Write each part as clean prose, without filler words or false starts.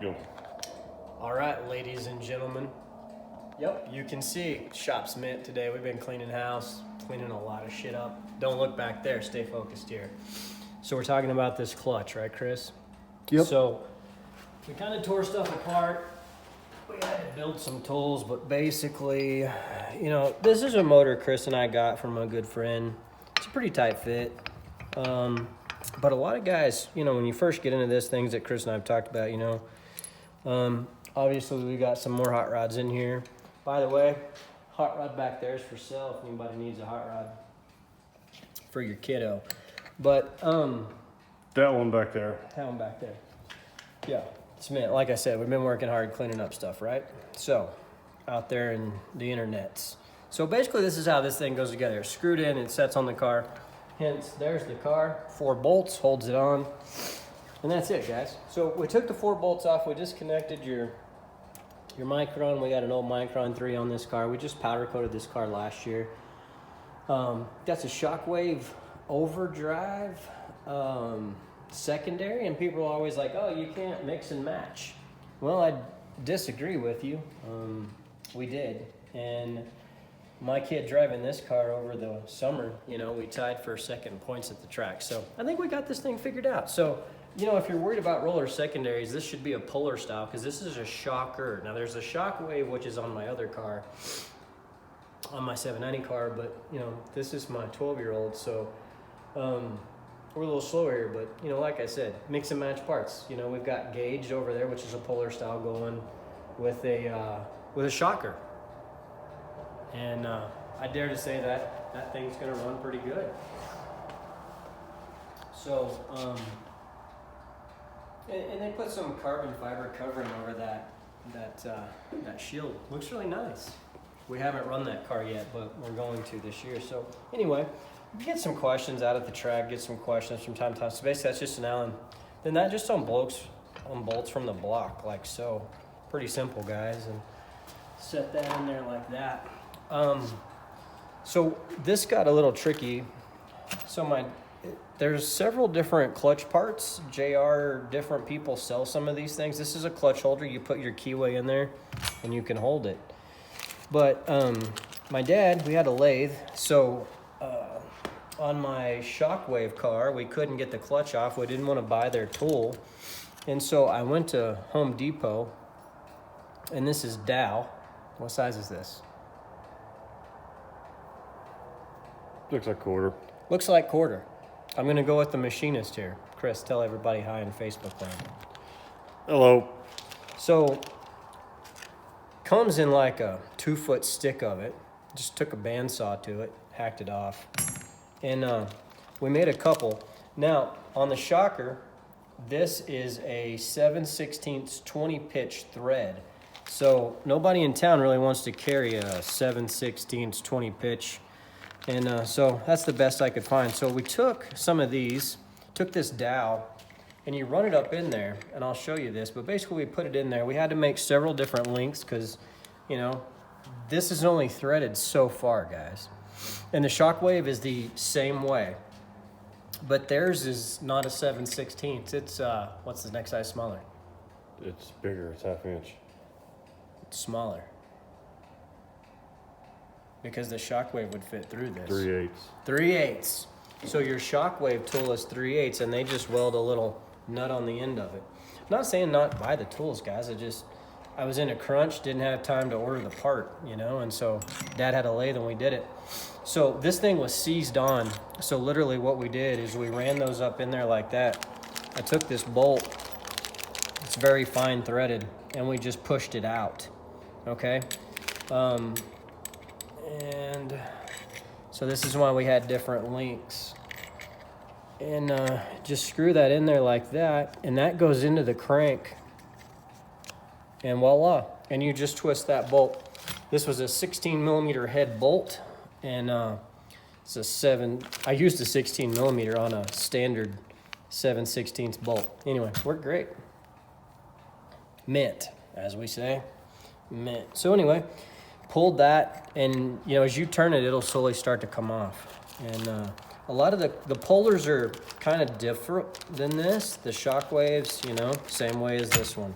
Go. All right, ladies and gentlemen. Yep, you can see shop's mint today. We've been cleaning house, cleaning a lot of shit up. Don't look back there, stay focused here. So we're talking about this clutch, right, Chris? Yep. So we kind of tore stuff apart. We had to build some tools, but basically, you know, this is a motor Chris and I got from a good friend. It's a pretty tight fit. But a lot of guys, you know, when you first get into this, things that Chris and I have talked about, you know, obviously we got some more hot rods in here. By the way, hot rod back there is for sale if anybody needs a hot rod for your kiddo. But That one back there. that one back there. Yeah, it's mint. Like I said, we've been working hard cleaning up stuff, right? So, out there in the internets. So basically this is how this thing goes together. It's screwed in, it sets on the car. Hence, there's the car. 4 bolts, holds it on. And that's it, guys. So we took the 4 bolts off. We disconnected your Micron. We got an old Micron 3 on this car. We just powder coated this car last year. That's a shockwave overdrive secondary, and people are always like, oh, you can't mix and match. Well, I disagree with you. We did. And my kid driving this car over the summer, you know, we tied for second points at the track. So I think we got this thing figured out. So, you know, if you're worried about roller secondaries, this should be a puller style because this is a shocker. Now there's a shockwave, which is on my other car, on my 790 car, but you know, this is my 12-year-old. So we're a little slower here, but you know, like I said, mix and match parts. You know, we've got gauged over there, which is a puller style going with a shocker. And I dare to say that that thing's gonna run pretty good. So, and they put some carbon fiber covering over that shield. Looks really nice. We haven't run that car yet, but we're going to this year. So anyway, get some questions out at the track, get some questions from time to time. So basically that's just an Allen. Then that just on bolts from the block, like so. Pretty simple, guys. And set that in there like that. So this got a little tricky. So there's several different clutch parts. Different people sell some of these things. This is a clutch holder. You put your keyway in there and you can hold it. But my dad, we had a lathe. So on my shockwave car, we couldn't get the clutch off. We didn't want to buy their tool. And so I went to Home Depot, and this is Dow. What size is this? Looks like quarter. Looks like quarter. I'm going to go with the machinist here. Chris, tell everybody hi in Facebook land. Hello. So, comes in like a 2-foot stick of it. Just took a bandsaw to it, hacked it off. And we made a couple. Now, on the shocker, this is a 7/16 20 pitch thread. So, nobody in town really wants to carry a 7/16 20 pitch. And so that's the best I could find. So we took some of these, took this dowel, and you run it up in there, and I'll show you this, but basically we put it in there. We had to make several different lengths because, you know, this is only threaded so far, guys. And the shockwave is the same way, but theirs is not a 7/16. It's, what's the next size smaller? It's bigger. It's 1/2 inch. It's smaller. Because the shockwave would fit through this. 3/8. 3/8. So your shockwave tool is 3/8, and they just weld a little nut on the end of it. I'm not saying not buy the tools, guys. I was in a crunch, didn't have time to order the part, you know, and so Dad had a lathe and we did it. So this thing was seized on. So literally what we did is we ran those up in there like that. I took this bolt, it's very fine threaded, and we just pushed it out, okay? And so this is why we had different links. And just screw that in there like that, and that goes into the crank. And voila, and you just twist that bolt. This was a 16 millimeter head bolt, and it's I used a 16 millimeter on a standard 7/16 bolt. Anyway, worked great. Mint, as we say, mint. So anyway, pulled that, and you know, as you turn it, it'll slowly start to come off. And a lot of the polars are kind of different than this. The shockwaves, you know, same way as this one.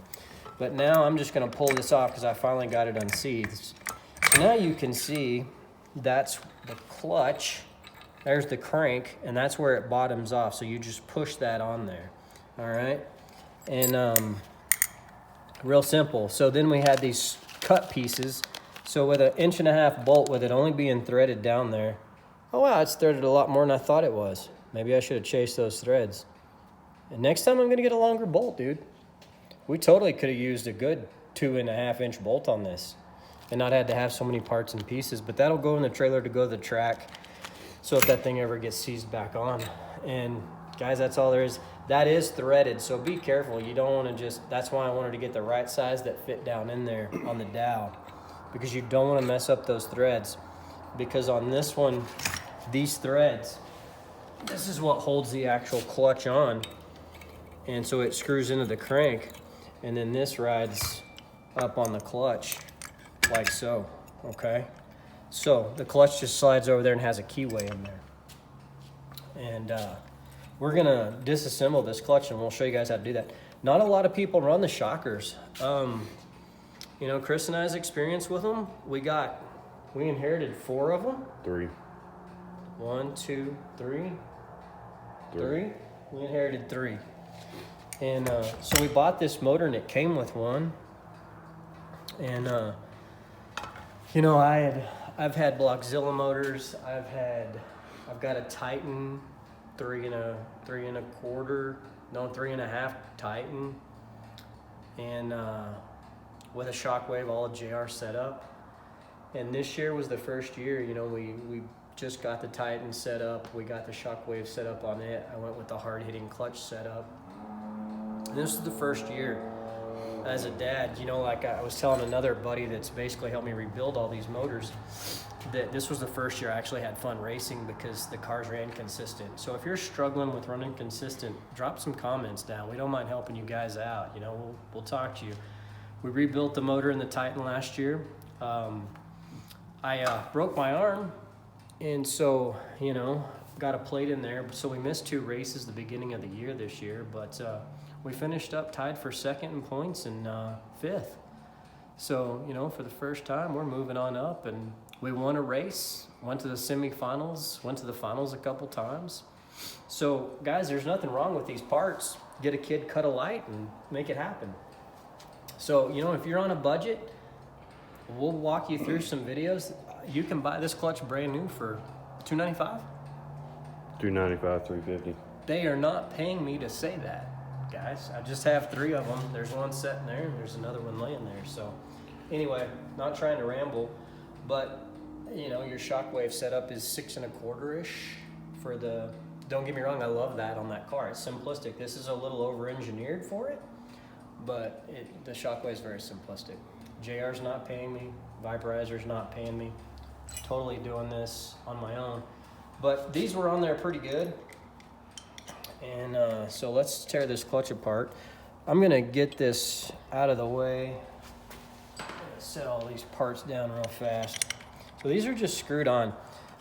But now I'm just gonna pull this off because I finally got it unsheathed. So now you can see that's the clutch. There's the crank, and that's where it bottoms off. So you just push that on there, all right? And real simple. So then we had these cut pieces. So with an 1.5 inch bolt, with it only being threaded down there, oh wow, it's threaded a lot more than I thought it was. Maybe I should have chased those threads. And next time I'm gonna get a longer bolt, dude. We totally could have used a good 2.5 inch bolt on this and not had to have so many parts and pieces, but that'll go in the trailer to go to the track. So if that thing ever gets seized back on. And guys, that's all there is. That is threaded, so be careful. You don't wanna that's why I wanted to get the right size that fit down in there on the dowel, because you don't wanna mess up those threads. Because on this one, these threads, this is what holds the actual clutch on. And so it screws into the crank, and then this rides up on the clutch like so, okay? So the clutch just slides over there and has a keyway in there. And we're gonna disassemble this clutch and we'll show you guys how to do that. Not a lot of people run the shockers. You know, Chris and I's experience with them, we inherited 4 of them. 3. 1, 2, 3. 3? We inherited 3. And so we bought this motor and it came with one. And you know, I've had Blockzilla motors. I've got a Titan 3.25 Titan, and with a shockwave, all a JR setup. And this year was the first year, you know, we just got the Titan set up. We got the shockwave set up on it. I went with the hard-hitting clutch setup. And this is the first year as a dad, you know, like I was telling another buddy that's basically helped me rebuild all these motors, that this was the first year I actually had fun racing because the cars ran consistent. So if you're struggling with running consistent, drop some comments down. We don't mind helping you guys out. You know, we'll talk to you. We rebuilt the motor in the Titan last year. I broke my arm, and so, you know, got a plate in there. So we missed 2 races the beginning of the year this year, but we finished up tied for 2nd in points and 5th. So, you know, for the first time, we're moving on up, and we won a race, went to the semifinals, went to the finals a couple times. So, guys, there's nothing wrong with these parts. Get a kid, cut a light, and make it happen. So, you know, if you're on a budget, we'll walk you through some videos. You can buy this clutch brand new for $295. $295, $350. They are not paying me to say that, guys. I just have 3 of them. There's one sitting there, and there's another one laying there. So, anyway, not trying to ramble, but you know, your shockwave setup is 6.25-ish for the. Don't get me wrong, I love that on that car. It's simplistic. This is a little over-engineered for it, but the shockwave is very simplistic. JR's not paying me. Viporizer's not paying me. Totally doing this on my own. But these were on there pretty good. And so let's tear this clutch apart. I'm gonna get this out of the way. Set all these parts down real fast. So these are just screwed on.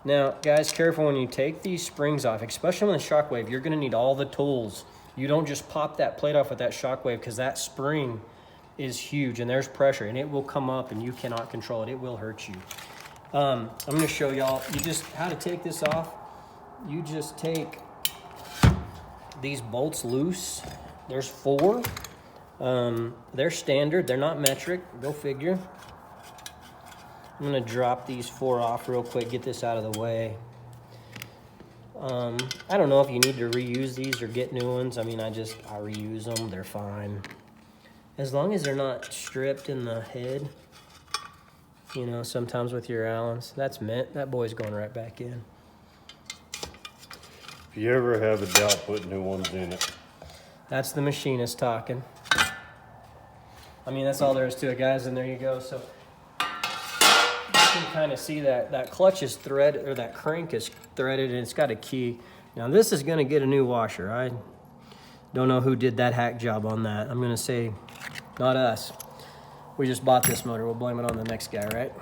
Now, guys, careful when you take these springs off, especially with the shockwave. You're gonna need all the tools. You don't just pop that plate off with that shockwave, because that spring is huge and there's pressure and it will come up and you cannot control it. It will hurt you. I'm gonna show y'all how to take this off. You just take these bolts loose. There's 4. They're standard, they're not metric, go figure. I'm gonna drop these 4 off real quick, get this out of the way. I don't know if you need to reuse these or get new ones. I mean, I reuse them, they're fine. As long as they're not stripped in the head, you know, sometimes with your Allens, that's mint. That boy's going right back in. If you ever have a doubt, put new ones in it. That's the machinist talking. I mean, that's all there is to it, guys, and there you go. So you can kind of see that clutch is threaded, or that crank is threaded, and it's got a key. Now, this is going to get a new washer. I don't know who did that hack job on that. I'm going to say not us. We just bought this motor. We'll blame it on the next guy, right?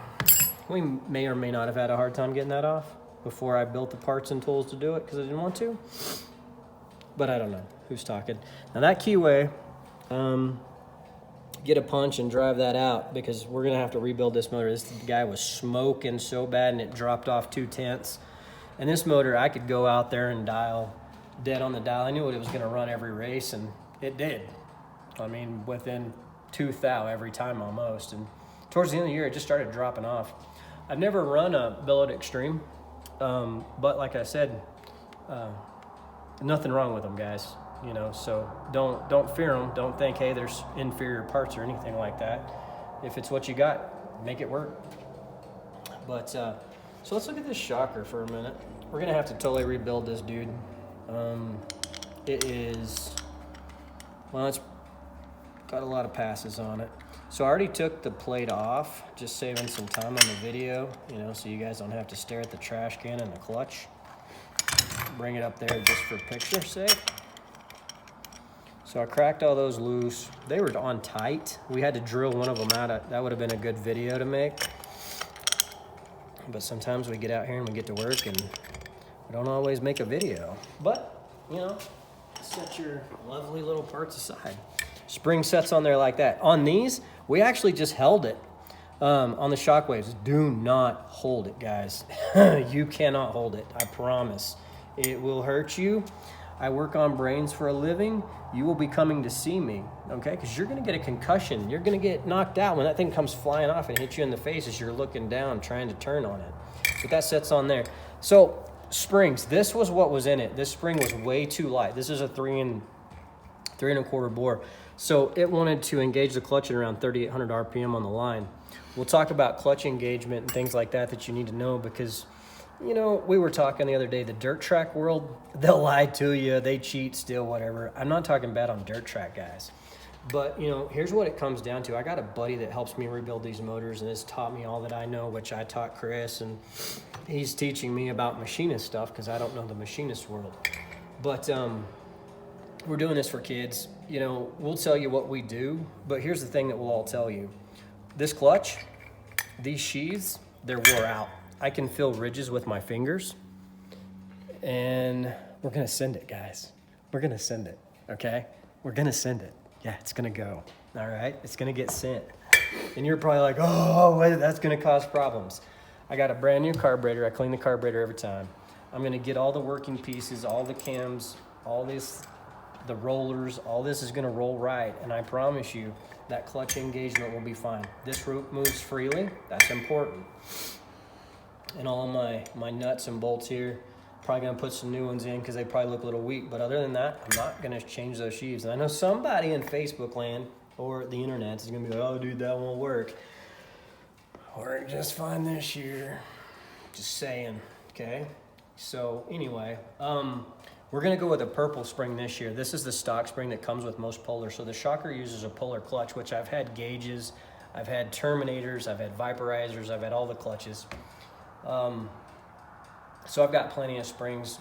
We may or may not have had a hard time getting that off before I built the parts and tools to do it because I didn't want to. But I don't know who's talking. Now that keyway, get a punch and drive that out because we're gonna have to rebuild this motor. This guy was smoking so bad and it dropped off 2/10. And this motor, I could go out there and dial dead on the dial. I knew it was gonna run every race, and it did. I mean, within 2 thou every time almost. And towards the end of the year, it just started dropping off. I've never run a Billet Extreme, but like I said, nothing wrong with them, guys. You know, so don't fear them. Don't think, hey, there's inferior parts or anything like that. If it's what you got, make it work. But so let's look at this shocker for a minute. We're gonna have to totally rebuild this dude. It is, well, it's got a lot of passes on it. So I already took the plate off, just saving some time on the video, you know, so you guys don't have to stare at the trash can and the clutch. Bring it up there just for picture's sake. So I cracked all those loose. They were on tight. We had to drill one of them out. That would have been a good video to make. But sometimes we get out here and we get to work and we don't always make a video. But, you know, set your lovely little parts aside. Spring sets on there like that. On these, we actually just held it on the shockwaves. Do not hold it, guys. You cannot hold it, I promise. It will hurt you. I work on brains for a living. You will be coming to see me, okay? Because you're gonna get a concussion. You're gonna get knocked out when that thing comes flying off and hits you in the face as you're looking down trying to turn on it. But that sets on there. So springs, this was what was in it. This spring was way too light. This is a 3 1/4 bore. So it wanted to engage the clutch at around 3,800 RPM on the line. We'll talk about clutch engagement and things like that you need to know because, you know, we were talking the other day, the dirt track world, they'll lie to you, they cheat still, whatever. I'm not talking bad on dirt track guys. But, you know, here's what it comes down to. I got a buddy that helps me rebuild these motors and has taught me all that I know, which I taught Chris, and he's teaching me about machinist stuff because I don't know the machinist world. But we're doing this for kids. You know, we'll tell you what we do, but here's the thing that we'll all tell you. This clutch, these sheaths, they're wore out. I can feel ridges with my fingers, and we're gonna send it, guys. We're gonna send it, okay? We're gonna send it. Yeah, it's gonna go, all right? It's gonna get sent. And you're probably like, oh, wait, that's gonna cause problems. I got a brand new carburetor. I clean the carburetor every time. I'm gonna get all the working pieces, all the cams, all this, the rollers, all this is gonna roll right, and I promise you that clutch engagement will be fine. This rope moves freely, that's important. And all my nuts and bolts here, probably gonna put some new ones in because they probably look a little weak, but other than that, I'm not gonna change those sheaves. And I know somebody in Facebook land or the internet is gonna be like, oh dude, that won't work. Worked just fine this year, just saying, okay? So anyway, we're gonna go with a purple spring this year. This is the stock spring that comes with most Polar. So the shocker uses a Polar clutch, which I've had gauges, I've had Terminators, I've had Viperizers, I've had all the clutches. So I've got plenty of springs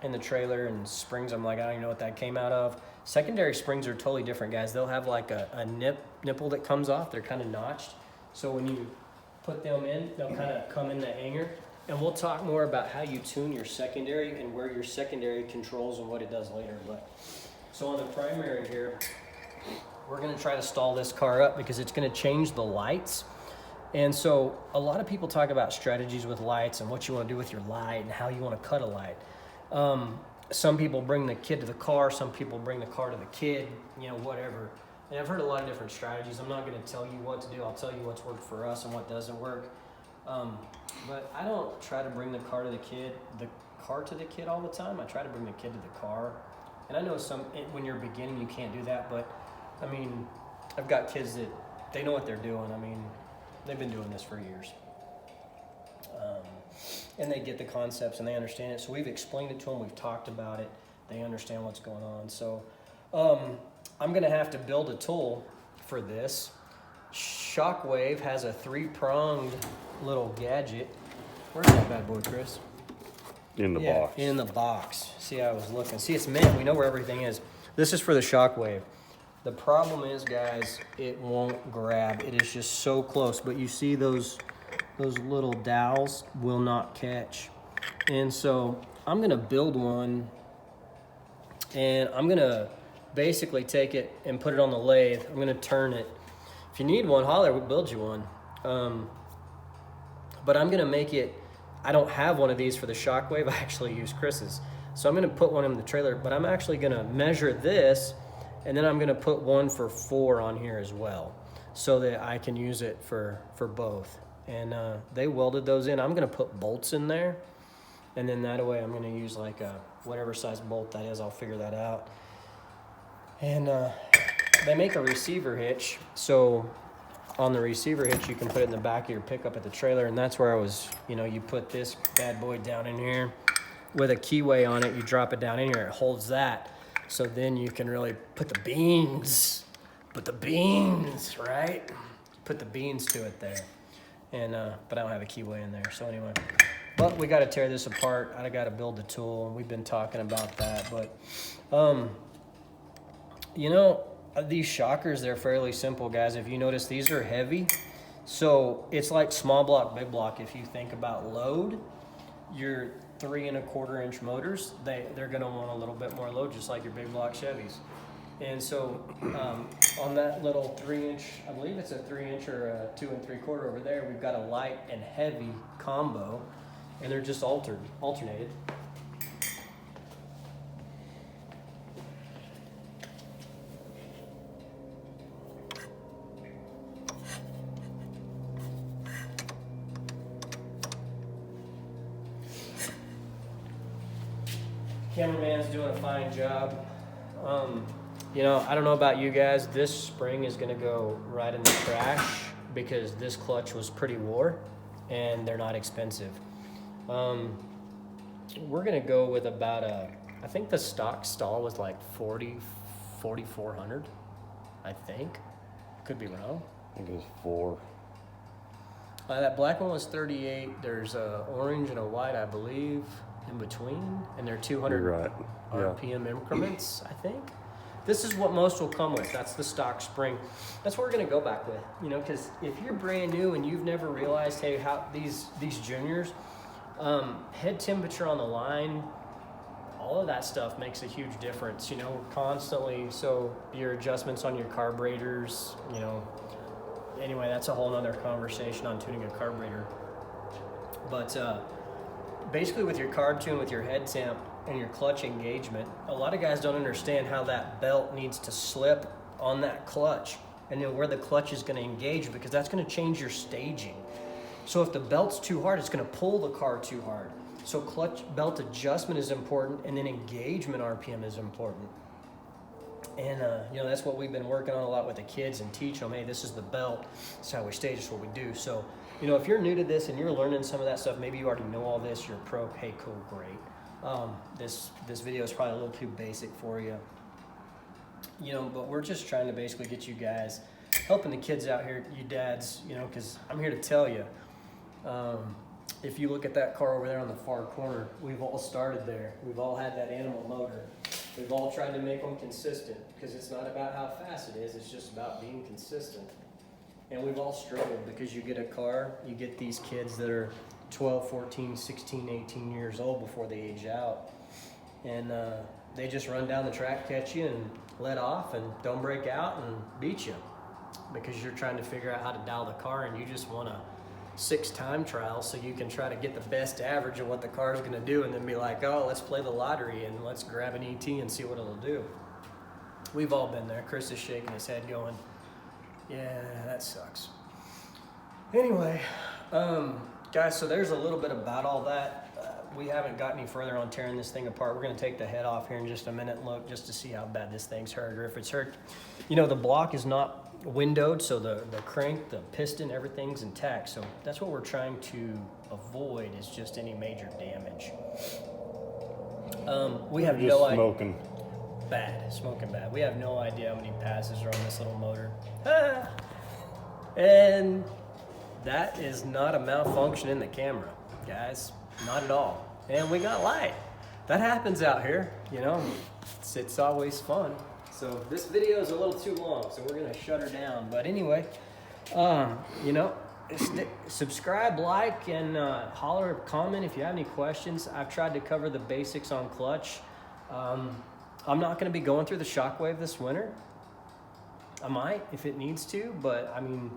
in the trailer and springs. I'm like, I don't even know what that came out of. Secondary springs are totally different, guys. They'll have like a nipple that comes off. They're kind of notched. So when you put them in, they'll kind of come in the hanger. And we'll talk more about how you tune your secondary and where your secondary controls and what it does later. But so on the primary here, we're gonna try to stall this car up because it's gonna change the lights. And so a lot of people talk about strategies with lights and what you want to do with your light and how you want to cut a light. Some people bring the kid to the car, some people bring the car to the kid, you know, whatever. And I've heard a lot of different strategies. I'm not going to tell you what to do. I'll tell you what's worked for us and what doesn't work. But I don't try to bring the car to the kid all the time. I try to bring the kid to the car. And I know when you're beginning, you can't do that. But I mean, I've got kids that they know what they're doing. I mean, they've been doing this for years. And they get the concepts and they understand it. So we've explained it to them. We've talked about it. They understand what's going on. So I'm going to have to build a tool for this. Shockwave has a 3-pronged little gadget. Where's that bad boy, Chris? In the box. In the box. See, I was looking. See, it's mint. We know where everything is. This is for the Shockwave. The problem is, guys, it won't grab. It is just so close. But you see those little dowels will not catch. And so I'm going to build one, and I'm going to basically take it and put it on the lathe. I'm going to turn it, If you need one, holler, we'll build you one. But I'm gonna make it, I don't have one of these for the shockwave, I actually use Chris's. So I'm gonna put one in the trailer, but I'm actually gonna measure this, and then I'm gonna put one for 4 on here as well, so that I can use it for both. And they welded those in. I'm gonna put bolts in there, and then that way I'm gonna use like a, whatever size bolt that is, I'll figure that out. And they make a receiver hitch, so on the receiver hitch you can put it in the back of your pickup at the trailer, and that's where I was, you put this bad boy down in here with a keyway on it, you drop it down in here, it holds that, so then you can really put the beans, right? Put the beans to it there. And but I don't have a keyway in there, so anyway. But we got to tear this apart. I got to build the tool, and we've been talking about that. But these shockers, they're fairly simple, guys. If you notice, these are heavy, so it's like small block, big block. If you think about load, your 3 1/4 inch motors, they're going to want a little bit more load, just like your big block Chevys. And so on that little 3 inch, I believe it's a 3 inch or a 2 3/4 over there, we've got a light and heavy combo, and they're just alternated. Cameraman's doing a fine job. I don't know about you guys, this spring is gonna go right in the trash because this clutch was pretty wore and they're not expensive. We're gonna go with about I think the stock stall was like 4,400, I think. Could be wrong. I think it was 4. That black one was 38. There's a orange and a white, I believe, in between, and they're 200 You're right. RPM increments, I think. This is what most will come with. That's the stock spring. That's what we're gonna go back with, because if you're brand new and you've never realized, hey, how these juniors, head temperature on the line, all of that stuff makes a huge difference, constantly. So your adjustments on your carburetors, anyway, that's a whole nother conversation on tuning a carburetor. But basically with your carb tune, with your head temp and your clutch engagement, a lot of guys don't understand how that belt needs to slip on that clutch and then where the clutch is going to engage, because that's going to change your staging. So if the belt's too hard, it's going to pull the car too hard. So clutch belt adjustment is important, and then engagement RPM is important. And that's what we've been working on a lot with the kids, and teach them, hey, this is the belt, this is how we stage, this is what we do. So if you're new to this and you're learning some of that stuff, maybe you already know all this, you're a pro, hey, cool, great. This video is probably a little too basic for you, but we're just trying to basically get you guys, helping the kids out here, you dads, because I'm here to tell you, if you look at that car over there on the far corner, we've all started there. We've all had that animal motor. We've all tried to make them consistent, because it's not about how fast it is, it's just about being consistent. And we've all struggled, because you get a car, you get these kids that are 12, 14, 16, 18 years old before they age out. And they just run down the track, catch you, and let off, and don't break out and beat you. Because you're trying to figure out how to dial the car, and you just want a 6 time trial so you can try to get the best average of what the car is going to do, and then be like, oh, let's play the lottery and let's grab an ET and see what it'll do. We've all been there. Chris is shaking his head going, yeah, that sucks. Anyway, guys, so there's a little bit about all that. We haven't got any further on tearing this thing apart. We're going to take the head off here in just a minute and look just to see how bad this thing's hurt, or if it's hurt. The block is not windowed, so the crank, the piston, everything's intact. So that's what we're trying to avoid, is just any major damage. We have no idea. Smoking. Smoking bad. We have no idea how many passes are on this little motor. And that is not a malfunction in the camera, guys. Not at all. And we got light. That happens out here, It's always fun. So this video is a little too long, so we're gonna shut her down. But anyway, subscribe, like, and holler, comment if you have any questions. I've tried to cover the basics on clutch. I'm not gonna be going through the shockwave this winter. I might if it needs to, but I mean,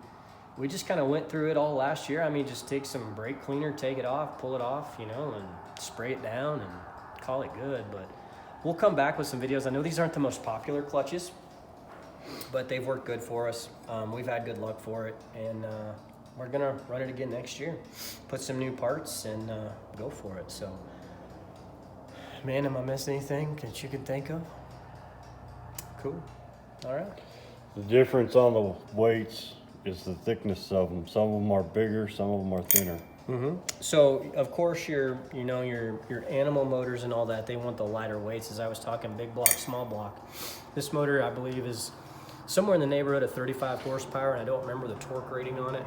we just kind of went through it all last year. I mean, just take some brake cleaner, take it off, pull it off, you know, and spray it down and call it good. But we'll come back with some videos. I know these aren't the most popular clutches, but they've worked good for us. We've had good luck for it, and we're gonna run it again next year. Put some new parts and go for it. So, man, am I missing anything that you can think of? Cool. All right. The difference on the weights is the thickness of them. Some of them are bigger, some of them are thinner. So of course your animal motors and all that, they want the lighter weights. As I was talking, big block, small block. This motor, I believe, is somewhere in the neighborhood of 35 horsepower, and I don't remember the torque rating on it,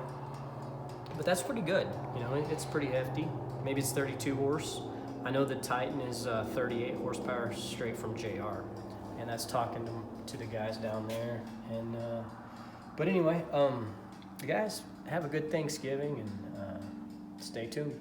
but that's pretty good. You know, it's pretty hefty. Maybe it's 32 horse. I know the Titan is 38 horsepower straight from JR, and that's talking to the guys down there. And but anyway, you guys have a good Thanksgiving, and stay tuned.